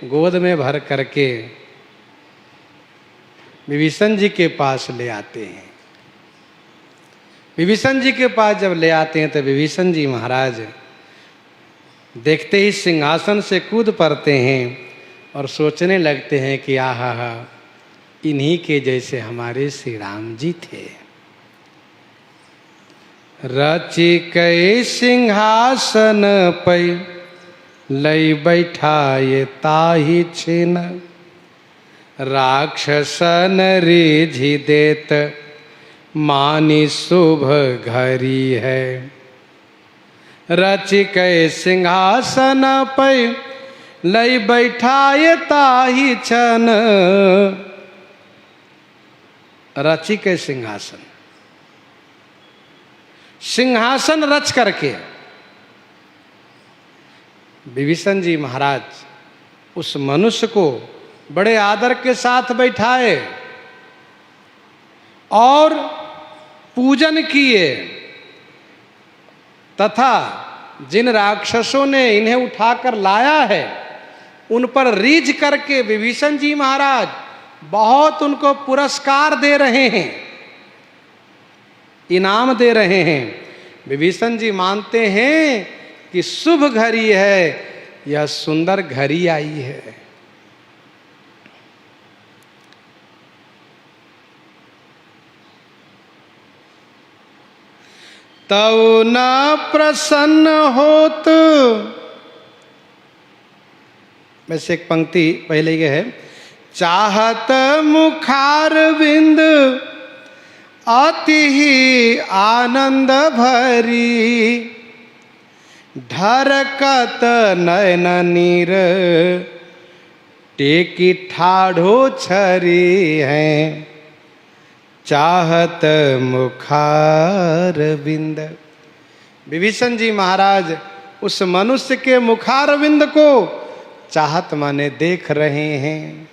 गोद में भर करके विभीषण जी के पास ले आते हैं। विभीषण जी के पास जब ले आते हैं तो विभीषण जी महाराज देखते ही सिंहासन से कूद पड़ते हैं और सोचने लगते हैं कि आहा हा, इन्हीं के जैसे हमारे श्री राम जी थे। रचि कई सिंहासन पै लई बैठाए ताहि छिन, राक्षसन रिझि देत मानी शुभ घरी है। रचि कई सिंहासन पै लई बैठाए ताहि छन, रचि के सिंहासन, सिंहासन रच करके विभीषण जी महाराज उस मनुष्य को बड़े आदर के साथ बैठाए और पूजन किए, तथा जिन राक्षसों ने इन्हें उठाकर लाया है उन पर रीझ करके विभीषण जी महाराज बहुत उनको पुरस्कार दे रहे हैं, इनाम दे रहे हैं। विभीषण जी मानते हैं कि शुभ घड़ी है, यह सुंदर घड़ी आई है। तौ न प्रसन्न होत, वैसे एक पंक्ति पहले ये है, चाहत मुखार बिंद अति ही आनंद भरी, ढरकत नयन नीर टेकी ठाढ़ो छरी हैं, चाहत मुखार बिंद। विभीषण जी महाराज उस मनुष्य के मुखार बिंद को चाहत माने देख रहे हैं।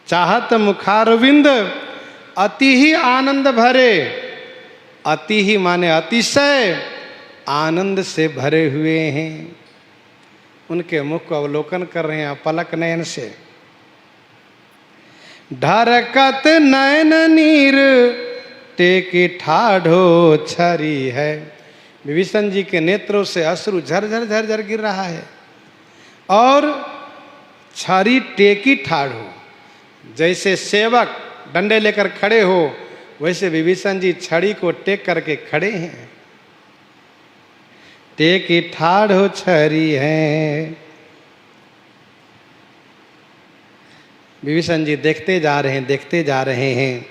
चाहत मुखार बिंद अति ही आनंद भरे, अति ही माने अतिशय आनंद से भरे हुए हैं। उनके मुख को अवलोकन कर रहे हैं पलक नयन से। ढरकत नयन नीर टेकी ठाढ़ो छरी है। विभीषण जी के नेत्रों से अश्रु झरझर झरझर गिर रहा है और छरी टेकी ठाढ़ो, जैसे सेवक डंडे लेकर खड़े हो वैसे विभीषण जी छड़ी को टेक करके खड़े हैं। टेकी ठाढ़ो छरी है। विभीषण जी देखते जा रहे हैं, देखते जा रहे हैं,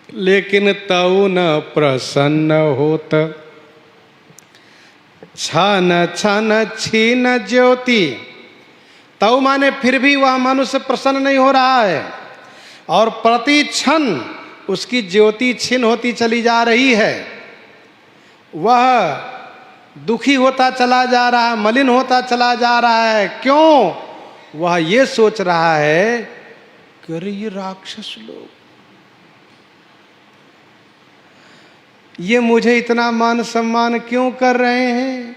लेकिन तऊ न प्रसन्न होत, छन छन छीन ज्योति। तऊ माने फिर भी वह मनुष्य प्रसन्न नहीं हो रहा है और प्रति क्षण उसकी ज्योति छीन होती चली जा रही है। वह दुखी होता चला जा रहा है, मलिन होता चला जा रहा है। क्यों? वह ये सोच रहा है कि अरे ये राक्षस लोग, ये मुझे इतना मान सम्मान क्यों कर रहे हैं?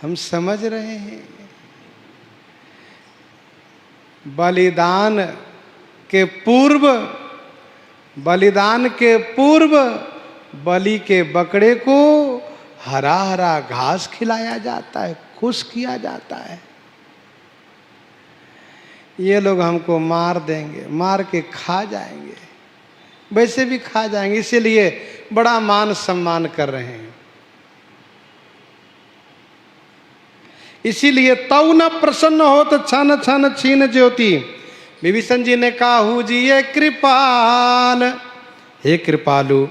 हम समझ रहे हैं बलिदान के पूर्व बलि के बकरे को हरा हरा घास खिलाया जाता है, खुश किया जाता है। ये लोग हमको मार देंगे, मार के खा जाएंगे, वैसे भी खा जाएंगे, इसीलिए बड़ा मान सम्मान कर रहे हैं। इसीलिए तऊ न प्रसन्न हो तो छन छन छीन ज्योति। विभीषण जी ने कहा हुजिए कृपाल, हे कृपालु,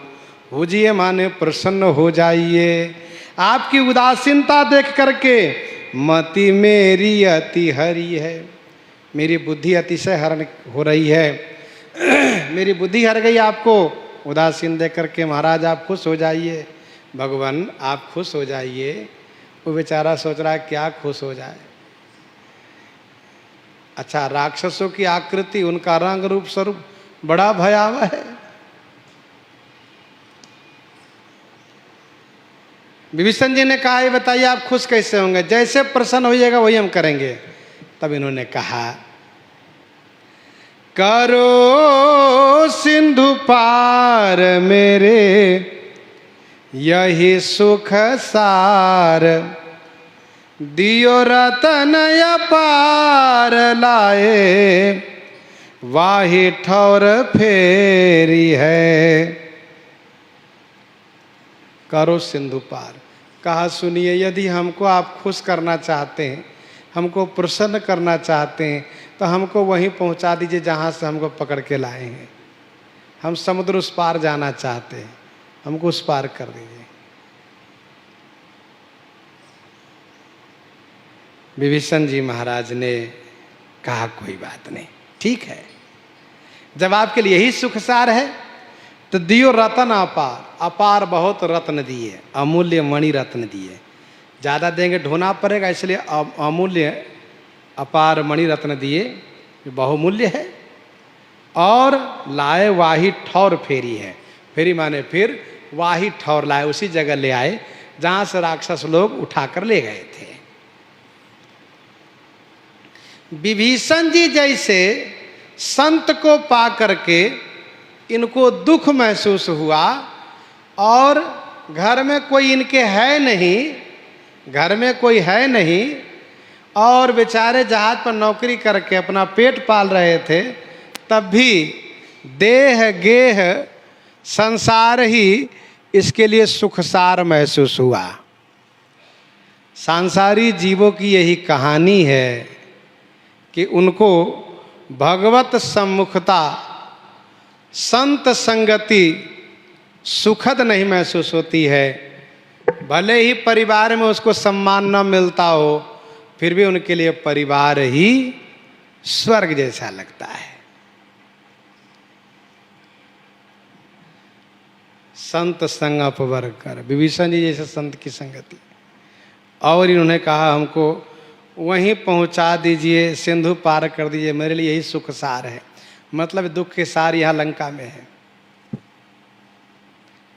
हुजिए माने प्रसन्न हो जाइए। आपकी उदासीनता देख करके मति मेरी अति हरी है, मेरी बुद्धि अतिशय हरण हो रही है। मेरी बुद्धि हर गई आपको उदासीन देख करके। महाराज आप खुश हो जाइए, भगवान आप खुश हो जाइए। वो बेचारा सोच रहा है क्या खुश हो जाए। अच्छा, राक्षसों की आकृति, उनका रंग रूप स्वरूप बड़ा भयावह है। विभीषण जी ने कहा ये बताइए आप खुश कैसे होंगे? जैसे प्रसन्न होइएगा वही हम करेंगे। तब इन्होंने कहा, करो सिंधु पार मेरे यही सुख सार, दियो रतन अपार लाए वाही ठौर फेरी है। करो सिंधु पार, कहा सुनिए, यदि हमको आप खुश करना चाहते हैं, हमको प्रसन्न करना चाहते हैं, तो हमको वहीं पहुंचा दीजिए जहाँ से हमको पकड़ के लाए हैं। हम समुद्र उस पार जाना चाहते हैं, हमको उस पार कर दीजिए। विभीषण जी महाराज ने कहा कोई बात नहीं, ठीक है, जब आपके लिए यही सुखसार है तो दियो रतन अपार। अपार बहुत रत्न दिए, अमूल्य मणि रत्न दिए, ज़्यादा देंगे ढोना पड़ेगा, इसलिए अमूल्य अपार मणि रत्न दिए, बहुमूल्य है। और लाए वाही ठौर फेरी है, फेरी माने फिर वाही ठौर लाए, उसी जगह ले आए जहाँ से राक्षस लोग उठाकर ले गए थे। विभीषण जी जैसे संत को पा करके इनको दुख महसूस हुआ, और घर में कोई इनके है नहीं, घर में कोई है नहीं, और बेचारे जहाज पर नौकरी करके अपना पेट पाल रहे थे, तब भी देह गेह संसार ही इसके लिए सुखसार महसूस हुआ। सांसारी जीवों की यही कहानी है कि उनको भगवत सम्मुखता, संत संगति सुखद नहीं महसूस होती है। भले ही परिवार में उसको सम्मान न मिलता हो, फिर भी उनके लिए परिवार ही स्वर्ग जैसा लगता है। संत संग अपवर कर, विभीषण जी जैसे संत की संगति। और इन्होंने कहा हमको वहीं पहुंचा दीजिए, सिंधु पार कर दीजिए, मेरे लिए यही सुख सार है। मतलब दुख के सार यहाँ लंका में है।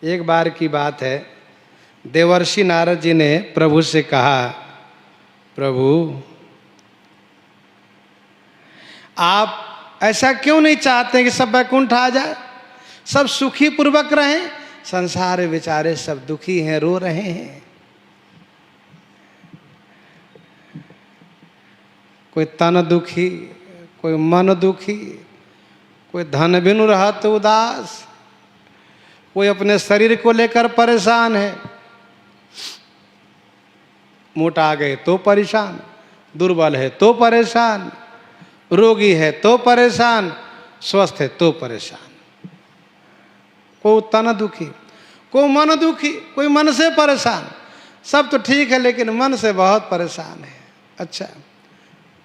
एक बार की बात है, देवर्षि नारद जी ने प्रभु से कहा, प्रभु आप ऐसा क्यों नहीं चाहते कि सब वैकुंठ आ जाए, सब सुखी पूर्वक रहें? संसार बेचारे सब दुखी हैं, रो रहे हैं। कोई तन दुखी, कोई मन दुखी, कोई धन बिनु रहत उदास, कोई अपने शरीर को लेकर परेशान है। मोटा गए तो परेशान, दुर्बल है तो परेशान, रोगी है तो परेशान, स्वस्थ है तो परेशान। कोई तन दुखी, कोई मन दुखी, कोई मन से परेशान। सब तो ठीक है लेकिन मन से बहुत परेशान है। अच्छा,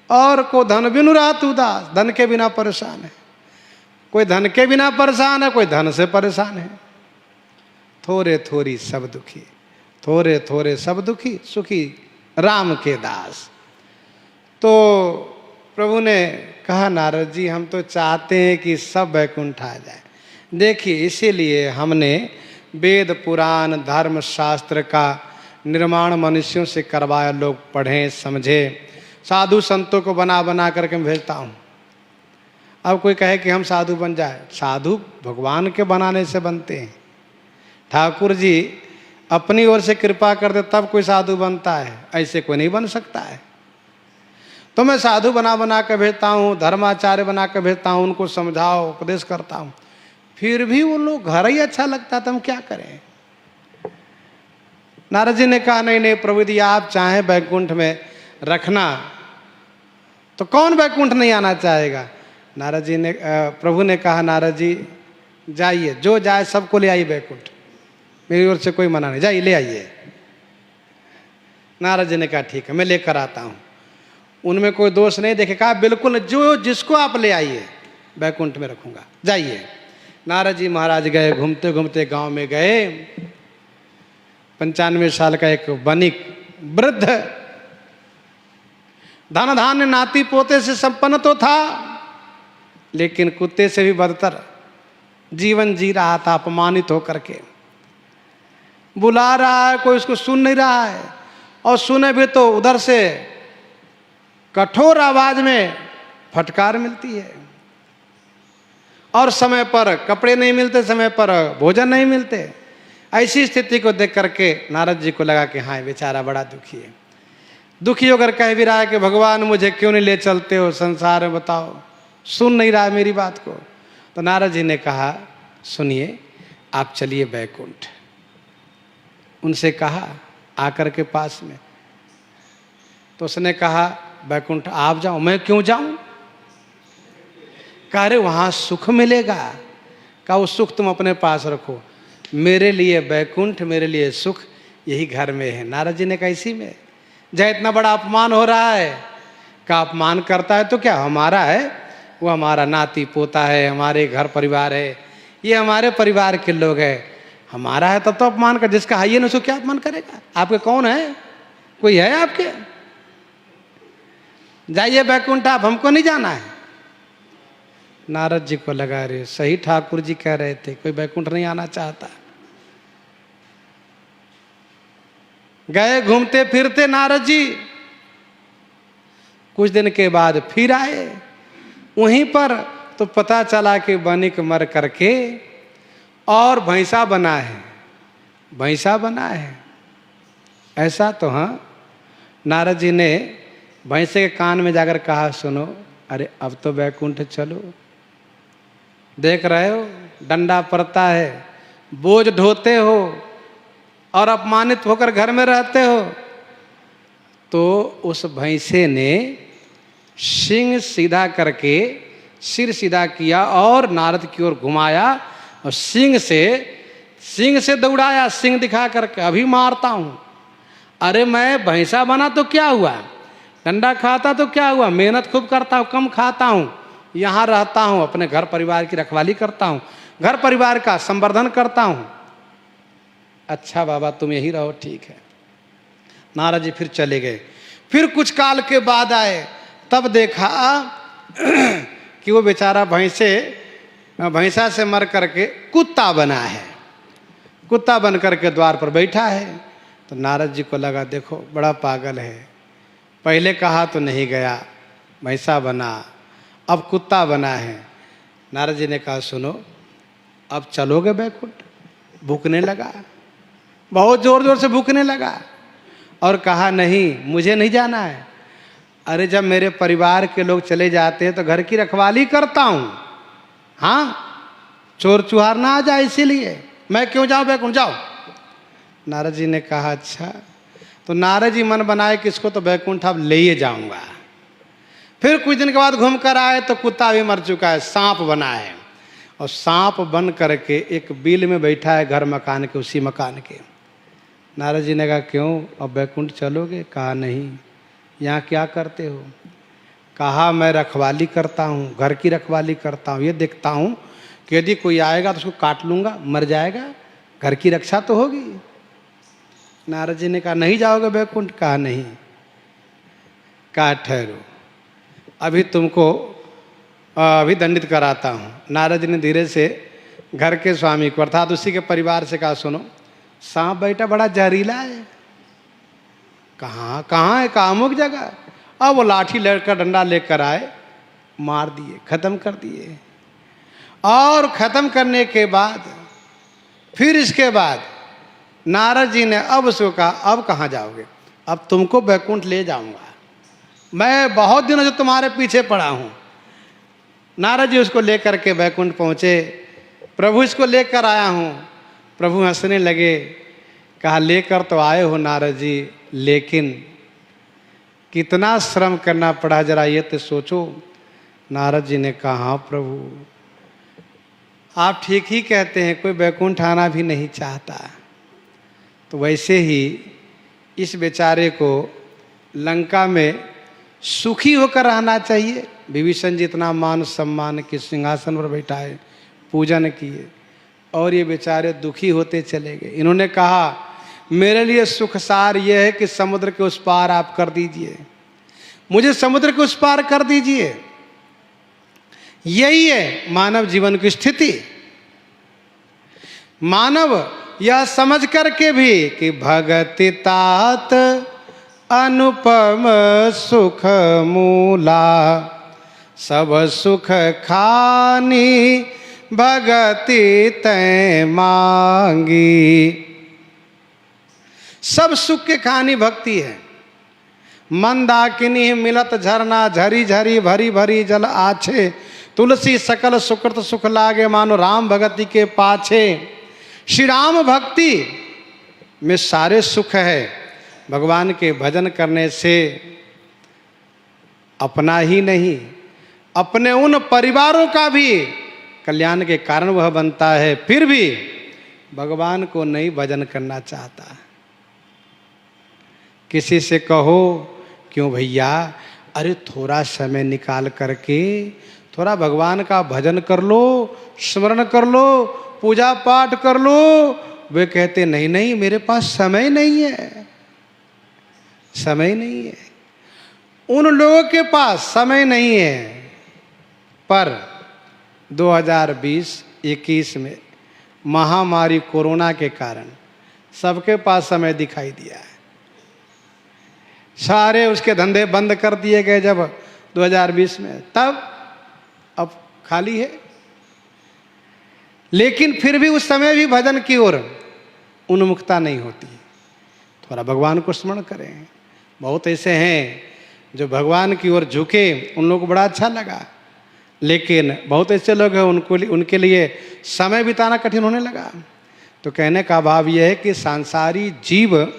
और कोई धन बिनु रहत उदास, धन के बिना परेशान है। कोई धन के बिना परेशान है, कोई धन से परेशान है। थोड़े थोड़ी सब दुखी, थोड़े थोड़े सब दुखी, सुखी राम के दास। तो प्रभु ने कहा, नारद जी हम तो चाहते हैं कि सब वैकुंठ आ जाए। देखिए इसीलिए हमने वेद पुराण धर्म शास्त्र का निर्माण मनुष्यों से करवाया, लोग पढ़ें समझे। साधु संतों को बना बना करके मैं भेजता हूँ। अब कोई कहे कि हम साधु बन जाए, साधु भगवान के बनाने से बनते हैं। ठाकुर जी अपनी ओर से कृपा कर दे तब कोई साधु बनता है, ऐसे कोई नहीं बन सकता है। तो मैं साधु बना बना कर भेजता हूँ, धर्माचार्य बना कर भेजता हूँ, उनको समझाओ उपदेश करता हूँ, फिर भी वो लोग घर ही अच्छा लगता है, तो हम क्या करें। नारद जी ने कहा नहीं नहीं प्रभु जी आप चाहें वैकुंठ में रखना तो कौन वैकुंठ नहीं आना चाहेगा। नारद जी ने प्रभु ने कहा, नारद जी जाइए, जो जाए सबको ले आइए वैकुंठ, मेरी ओर से कोई मना नहीं, जाइए ले आइए। नारद जी ने कहा ठीक है मैं लेकर आता हूँ, उनमें कोई दोष नहीं देखे। कहा बिल्कुल, जो जिसको आप ले आइए वैकुंठ में रखूँगा, जाइए। नारद जी महाराज गए, घूमते घूमते गांव में गए। 95 साल का एक वणिक वृद्ध, धन धान्य नाती पोते से संपन्न तो था, लेकिन कुत्ते से भी बदतर जीवन जी रहा था, अपमानित होकर के। बुला रहा है, कोई उसको सुन नहीं रहा है, और सुने भी तो उधर से कठोर आवाज में फटकार मिलती है, और समय पर कपड़े नहीं मिलते, समय पर भोजन नहीं मिलते। ऐसी स्थिति को देख करके नारद जी को लगा कि हाँ बेचारा बड़ा दुखी है। दुखी होकर कह भी रहा है कि भगवान मुझे क्यों नहीं ले चलते हो संसार में, बताओ, सुन नहीं रहा मेरी बात को। तो नारद जी ने कहा सुनिए, आप चलिए बैकुंठ। उनसे कहा आकर के पास में, तो उसने कहा बैकुंठ आप जाओ। मैं क्यों जाऊं? कह रहे वहां सुख मिलेगा। कहा वो सुख तुम अपने पास रखो, मेरे लिए बैकुंठ, मेरे लिए सुख यही घर में है। नारद जी ने कहा इसी में। जय इतना बड़ा अपमान हो रहा है, का अपमान करता है तो क्या हमारा है, वो हमारा नाती पोता है, हमारे घर परिवार है, ये हमारे परिवार के लोग हैं, हमारा है तब तो अपमान कर। जिसका है ये ना उसको क्या अपमान करेगा? आपके कौन है? कोई है आपके? जाइए बैकुंठ, आप, हमको नहीं जाना है। नारद जी को लगा रे सही ठाकुर जी कह रहे थे, कोई बैकुंठ नहीं आना चाहता। गए घूमते फिरते नारद जी, कुछ दिन के बाद फिर आए। वहीं पर तो पता चला कि बनिक मर करके और भैंसा बना है, भैंसा बना है। ऐसा तो हाँ, नारद जी ने भैंसे के कान में जाकर कहा सुनो, अरे अब तो बैकुंठ चलो, देख रहे हो डंडा पड़ता है, बोझ ढोते हो और अपमानित होकर घर में रहते हो। तो उस भैंसे ने सिंह सीधा करके सिर सीधा किया और नारद की ओर घुमाया और सिंह से दौड़ाया, सिंह दिखा करके अभी मारता हूं। अरे मैं भैंसा बना तो क्या हुआ, डंडा खाता तो क्या हुआ, मेहनत खूब करता हूं, कम खाता हूं, यहाँ रहता हूं, अपने घर परिवार की रखवाली करता हूं, घर परिवार का संवर्धन करता हूं। अच्छा बाबा तुम यही रहो, ठीक है। नारद जी फिर चले गए। फिर कुछ काल के बाद आए, तब देखा कि वो बेचारा भैंसा से मर करके कुत्ता बना है, कुत्ता बन करके द्वार पर बैठा है। तो नारद जी को लगा देखो बड़ा पागल है, पहले कहा तो नहीं गया, भैंसा बना, अब कुत्ता बना है। नारद जी ने कहा सुनो, अब चलोगे बैकुंठ? भूखने लगा, बहुत जोर जोर से भूखने लगा और कहा नहीं मुझे नहीं जाना है। अरे जब मेरे परिवार के लोग चले जाते हैं तो घर की रखवाली करता हूँ, हाँ, चोर चुहार ना आ जाए इसीलिए मैं क्यों जाऊँ बैकुंठ, जाओ। नारद जी ने कहा अच्छा। तो नारद जी मन बनाए कि इसको तो बैकुंठ अब ले ही जाऊंगा। फिर कुछ दिन के बाद घूम कर आए तो कुत्ता भी मर चुका है, सांप बना है, और सांप बन करके एक बिल में बैठा है घर मकान के, उसी मकान के। नारद जी ने कहा क्यों अब बैकुंठ चलोगे? कहा नहीं, यहाँ क्या करते हो? कहा मैं रखवाली करता हूँ, घर की रखवाली करता हूँ, ये देखता हूँ कि यदि कोई आएगा तो उसको काट लूँगा, मर जाएगा, घर की रक्षा तो होगी। नारद जी ने कहा नहीं जाओगे बैकुंठ? कहा नहीं। कहा ठहरो, अभी तुमको अभी दंडित कराता हूँ। नारद जी ने धीरे से घर के स्वामी को अर्थात उसी के परिवार से कहा सुनो, सांप बैठा बड़ा जहरीला है। कहाँ कहाँ है? कहाँ अमुक जगह। अब वो लाठी लेकर डंडा लेकर आए, मार दिए, खत्म कर दिए। और खत्म करने के बाद फिर इसके बाद नारद जी ने अब उसको कहा अब कहाँ जाओगे? अब तुमको बैकुंठ ले जाऊंगा, मैं बहुत दिनों से तुम्हारे पीछे पड़ा हूँ। नारद जी उसको लेकर के बैकुंठ पहुँचे। प्रभु इसको लेकर आया हूँ। प्रभु हंसने लगे, कहा लेकर तो आए हो नारद जी, लेकिन कितना श्रम करना पड़ा जरा ये तो सोचो। नारद जी ने कहा हाँ प्रभु आप ठीक ही कहते हैं, कोई बैकुंठ आना भी नहीं चाहता। तो वैसे ही इस बेचारे को लंका में सुखी होकर रहना चाहिए। विभीषण जी इतना मान सम्मान के सिंहासन पर बैठा है, पूजन किए, और ये बेचारे दुखी होते चले गए। इन्होंने कहा मेरे लिए सुखसार ये है कि समुद्र के उस पार आप कर दीजिए, मुझे समुद्र के उस पार कर दीजिए। यही है मानव जीवन की स्थिति। मानव यह समझ करके भी कि भगति तात अनुपम सुख मूला, सब सुख खानी भगति तै मांगी। सब सुख के खानी भक्ति है। मंदाकिनी मिलत झरना, झरी झरी भरी भरी जल आछे, तुलसी सकल सुकृत सुख लागे, मानो राम भगति के पाछे। श्री राम भक्ति में सारे सुख है। भगवान के भजन करने से अपना ही नहीं, अपने उन परिवारों का भी कल्याण के कारण वह बनता है। फिर भी भगवान को नहीं भजन करना चाहता। किसी से कहो क्यों भैया, अरे थोड़ा समय निकाल करके थोड़ा भगवान का भजन कर लो, स्मरण कर लो, पूजा पाठ कर लो। वे कहते नहीं नहीं, मेरे पास समय नहीं है, समय नहीं है। उन लोगों के पास समय नहीं है, पर 2020-21 में महामारी कोरोना के कारण सबके पास समय दिखाई दिया है। सारे उसके धंधे बंद कर दिए गए जब 2020 में, तब अब खाली है। लेकिन फिर भी उस समय भी भजन की ओर उन्मुखता नहीं होती। थोड़ा भगवान को स्मरण करें। बहुत ऐसे हैं जो भगवान की ओर झुके, उन लोगों को बड़ा अच्छा लगा। लेकिन बहुत ऐसे लोग हैं उनके लिए समय बिताना कठिन होने लगा। तो कहने का भाव यह है कि सांसारिक जीव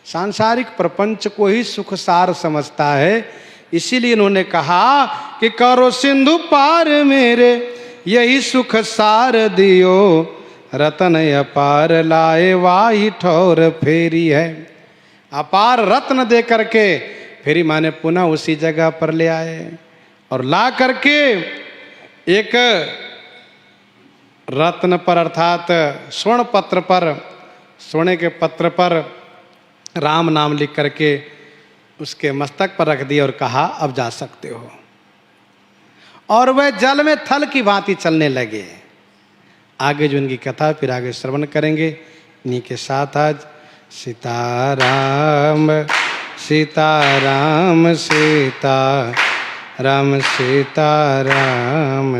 सांसारिक प्रपंच को ही सुख सार समझता है। इसीलिए इन्होंने कहा कि करो सिंधु पार मेरे, यही सुख सार दियो, रतन अपार लाए वाही ठौर फेरी है। अपार रत्न दे करके फेरी माने पुनः उसी जगह पर ले आए और ला करके एक रत्न पर अर्थात स्वर्ण पत्र पर, सोने के पत्र पर राम नाम लिख करके उसके मस्तक पर रख दिया और कहा अब जा सकते हो। और वह जल में थल की भांति चलने लगे। आगे जो इनकी कथा फिर आगे श्रवण करेंगे। इन्हीं के साथ आज सीताराम सीताराम सीताराम सीताराम।